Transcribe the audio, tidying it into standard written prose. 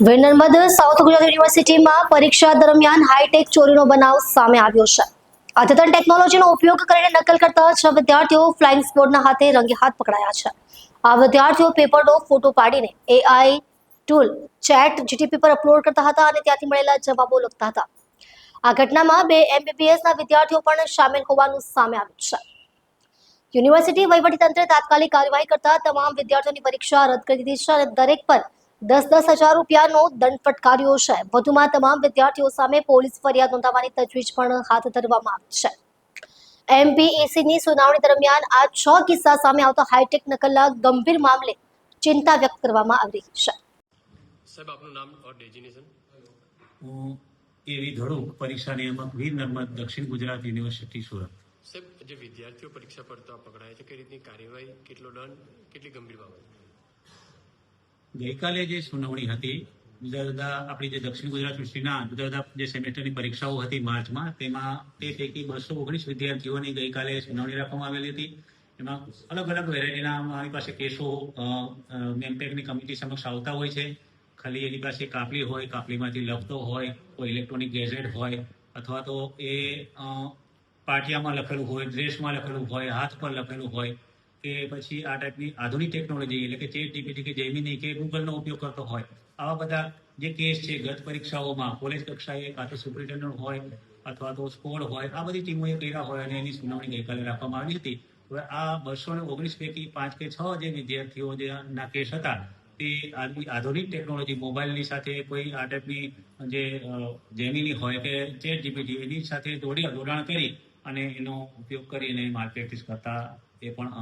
Narmad south Gujarat યુનિવર્સિટીમાં પરીક્ષા દરમિયાન હાઈટેક ચોરીનો બનાવ સામે આવ્યો છે. અદ્યતન ટેકનોલોજીનો ઉપયોગ કરીને નકલ કરતા 6 વિદ્યાર્થીઓ ફ્લાઇંગ સ્ક્વોડના હાથે રંગે હાથ પકડાયા છે. આ વિદ્યાર્થીઓ પેપરનો ફોટો પાડીને AI ટૂલ ચેટ જીટીપી પર અપલોડ કરતા હતા અને ત્યાંથી મળેલા જવાબો લખતા હતા. આ ઘટનામાં 2 MBBSના વિદ્યાર્થીઓ પણ સામેલ હોવાનું સામે આવ્યું છે. યુનિવર્સિટી વહીવટીતંત્રે તાત્કાલિક કાર્યવાહી કરતા તમામ વિદ્યાર્થીઓની પરીક્ષા રદ કરી દીધી છે અને દરેક પર 10,000 રૂપિયાનો દંડ ફટકાર્યો છે. વધુમાં તમામ વિદ્યાર્થીઓ સામે પોલીસ ફરિયાદ નોંધાવવાની તજવીજ પણ હાથ ધરવામાં આવી છે. MPECની સુનાવણી દરમિયાન આ 6 કિસ્સા સામે આવતા હાઈટેક નકલના ગંભીર મામલે ચિંતા વ્યક્ત કરવામાં આવી રહી છે. સાહેબ આપનું નામ और डेजिग्नेशन? હું એવી ધડુક પરીક્ષા નિયામક વીર નર્મદ દક્ષિણ ગુજરાત યુનિવર્સિટી સુરત. સાહેબ જે વિદ્યાર્થીઓ પરીક્ષા પડતા પકડાય છે કઈ રીતની કાર્યવાહી, કેટલો દંડ, કેટલી ગંભીર બાબત? ગઈકાલે જે સુનાવણી હતી જુદા જુદા આપણી જે દક્ષિણ ગુજરાત યુનિવર્સિટીના જુદા જુદા જે સેમેસ્ટરની પરીક્ષાઓ હતી માર્ચમાં, તેમાં તે પૈકી 219 વિદ્યાર્થીઓની ગઈકાલે સુનાવણી રાખવામાં આવેલી હતી. એમાં અલગ અલગ વેરાયટીના મારી પાસે કેસો મેમપેકની કમિટી સમક્ષ આવતા હોય છે. ખાલી એની પાસે કાપલી હોય, કાપલીમાંથી લખતો હોય, કોઈ ઇલેક્ટ્રોનિક ગેજેટ હોય, અથવા તો એ પાટિયામાં લખેલું હોય, ડ્રેસમાં લખેલું હોય, હાથ પર લખેલું હોય, કે પછી આ ટાઈપની આધુનિક ટેકનોલોજી એટલે કે ચેટ જીપીટી કે જેમિની કે ગૂગલનો ઉપયોગ કરતો હોય. આવા બધા જે કેસ છે ગત પરીક્ષાઓમાં કોલેજ કક્ષાએ કાં તો સુપ્રિન્ટેન્ડન્ટ હોય અથવા તો સ્કોડ હોય, આ બધી ટીમોએ કર્યા હોય અને એની સુનાવણી ગઈકાલે રાખવામાં આવી હતી. હવે આ 219 પૈકી 5 કે 6 જે વિદ્યાર્થીઓ ના કેસ હતા તે આધુનિક ટેકનોલોજી મોબાઈલની સાથે કોઈ આ ટાઈપની જે જેમિની હોય કે ચેટ જીપીટી એની સાથે જોડાણ કરી અને એનો ઉપયોગ કરીને માર્કેટિંગ કરતા એ પણ